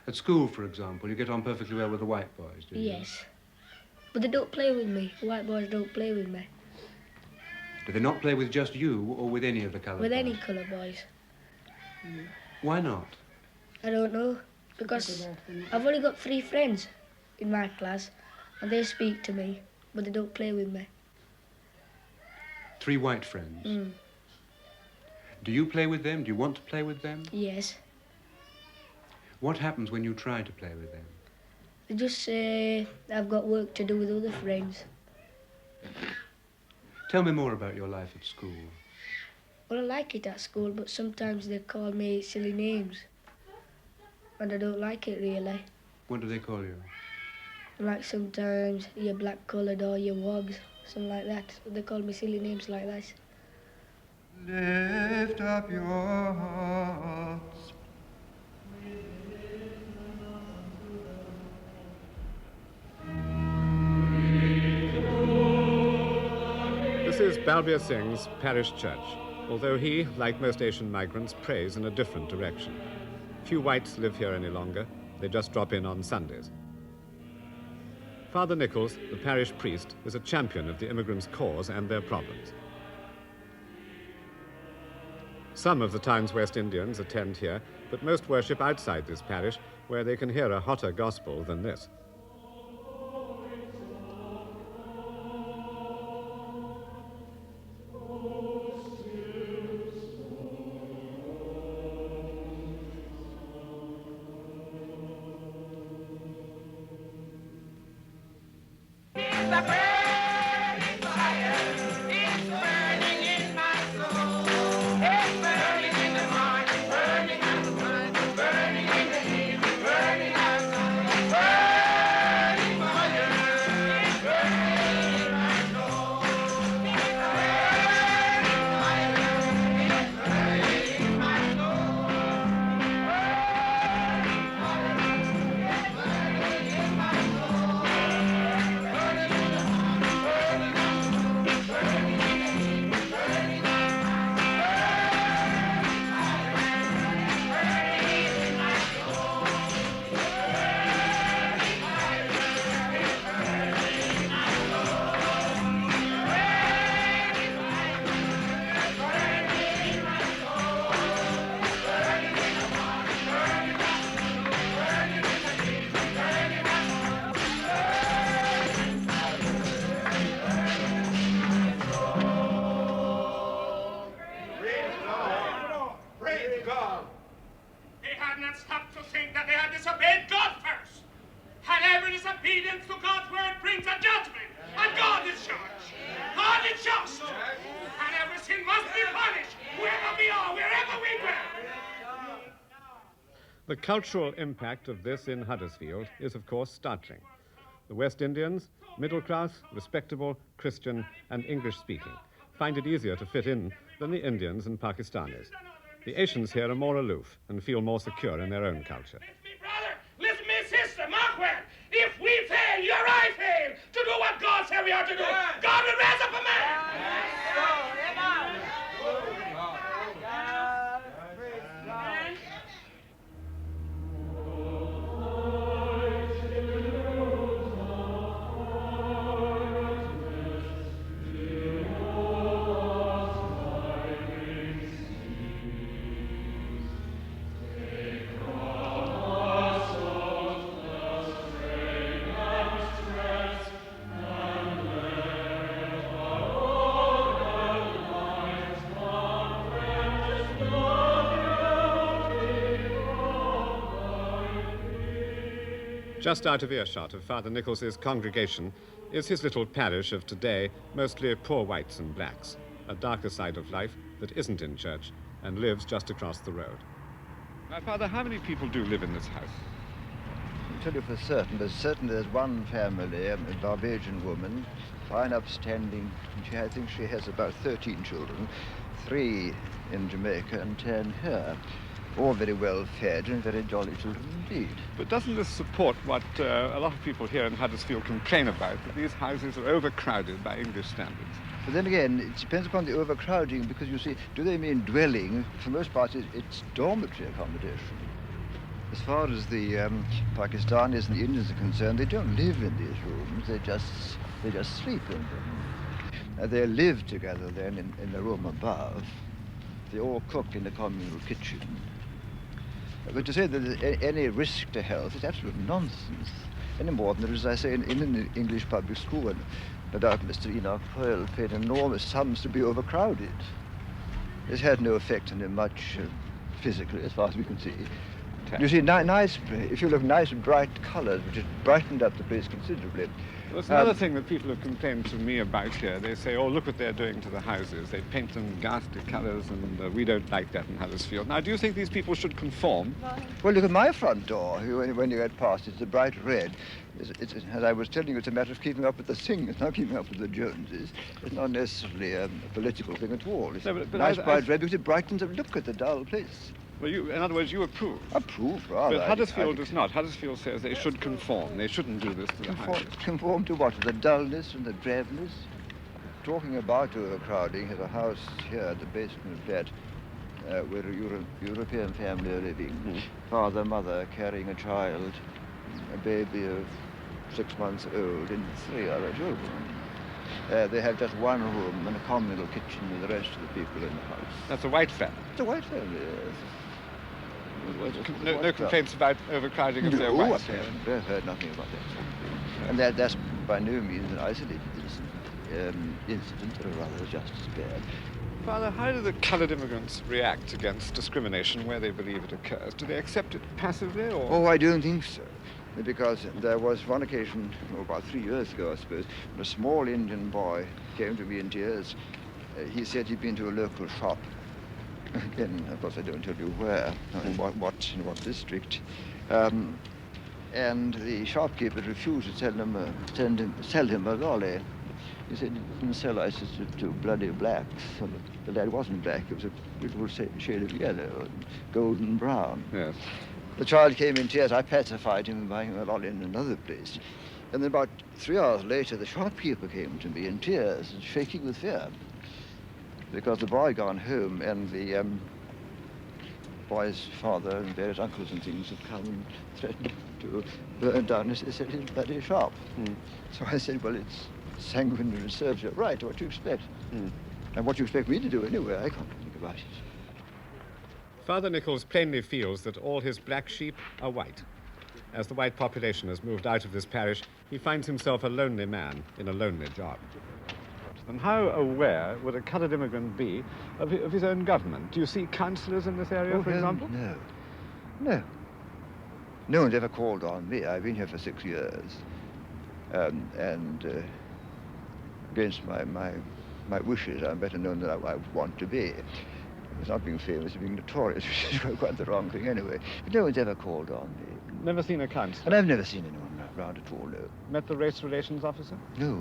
At school, for example, you get on perfectly well with the white boys, do you? Yes. But they don't play with me. White boys don't play with me. Do they not play with just you or with any of the coloured boys? With any colour boys. Why not? I don't know. Because I've only got 3 friends in my class, and they speak to me, but they don't play with me. 3 white friends? Do you play with them? Do you want to play with them? Yes. What happens when you try to play with them? They just say I've got work to do with other friends. Tell me more about your life at school. Well, I like it at school, but sometimes they call me silly names. And I don't like it, really. What do they call you? Like sometimes you're black-coloured or you're wogs, something like that. They call me silly names like that. Lift up your hearts. This is Balbir Singh's parish church, although he, like most Asian migrants, prays in a different direction. Few whites live here any longer. They just drop in on Sundays. Father Nichols, the parish priest, is a champion of the immigrants' cause and their problems. Some of the town's West Indians attend here, but most worship outside this parish, where they can hear a hotter gospel than this. The cultural impact of this in Huddersfield is, of course, startling. The West Indians, middle class, respectable, Christian, and English-speaking, find it easier to fit in than the Indians and Pakistanis. The Asians here are more aloof and feel more secure in their own culture. Listen, me brother, listen, me sister, mark well. If we fail, your I fail, to do what God said we ought to do, God will raise up a man. Just out of earshot of Father Nichols's congregation is his little parish of today, mostly poor whites and blacks, a darker side of life that isn't in church and lives just across the road. Now, Father, how many people do live in this house? I'll tell you for certain, there's one family, a Barbadian woman, fine, upstanding. I think she has about 13 children, 3 in Jamaica and 10 here. All very well fed and very jolly children indeed. But doesn't this support what a lot of people here in Huddersfield complain about, that these houses are overcrowded by English standards? But then again, it depends upon the overcrowding, because you see, do they mean dwelling? For most parts, it's dormitory accommodation. As far as the Pakistanis and the Indians are concerned, they don't live in these rooms. They just sleep in them. They live together then in the room above. They all cook in the communal kitchen. But to say that there's any risk to health is absolute nonsense. Any more than there is, as I say, in an English public school. And no doubt Mr. Enoch Pearl paid enormous sums to be overcrowded. It's had no effect on him much physically, as far as we can see. You see, nice, if you look nice bright colours, which has brightened up the place considerably. Well, it's another thing that people have complained to me about here. They say, oh, look what they're doing to the houses. They paint them ghastly colours, and we don't like that in Huddersfield. Now, do you think these people should conform? Well, look at my front door. When you get past, it's a bright red. It's, as I was telling you, it's a matter of keeping up with the thing. It's not keeping up with the Joneses. It's not necessarily a political thing at all. It's No, but nice bright red because it brightens up. Look at the dull place. Well, in other words, you approve. Approve, rather. But Huddersfield does not. Huddersfield says they should conform. They shouldn't do this to the houses. Conform to what? To the dullness and the drabness? Talking about overcrowding, there's a house here at the basement flat where a European family are living. Father, mother carrying a child, a baby of 6 months old, and 3 other children. They have just one room and a communal kitchen with the rest of the people in the house. That's a white family. It's a white family, yes. No complaints about overcrowding of their whites here. I've heard nothing about that. And that's by no means an isolated incident, or rather just as bad. Father, how do the coloured immigrants react against discrimination where they believe it occurs? Do they accept it passively, or...? Oh, I don't think so. Because there was one occasion, about 3 years ago, I suppose, when a small Indian boy came to me in tears. He said he'd been to a local shop. Again, of course, I don't tell you where, in what district. And the shopkeeper refused to sell him a lolly. He said he didn't sell ice to bloody blacks. So the lad wasn't black, it was a beautiful shade of yellow and golden brown. Yes. The child came in tears. I pacified him by buying him a lolly in another place. And then about 3 hours later, the shopkeeper came to me in tears and shaking with fear, because the boy had gone home and the boy's father and various uncles and things had come and threatened to burn down his bloody shop. So I said, well, it's sanguinary and serves you right. What do you expect? And what do you expect me to do anyway? I can't think about it. Father Nichols plainly feels that all his black sheep are white. As the white population has moved out of this parish, he finds himself a lonely man in a lonely job. And how aware would a coloured immigrant be of his own government? Do you see councillors in this area, for example? No. No one's ever called on me. I've been here for 6 years. And against my wishes, I'm better known than I want to be. It's not being famous, it's being notorious, which is quite the wrong thing anyway. But no one's ever called on me. Never seen a councillor? And I've never seen anyone around at all, no. Met the race relations officer? No.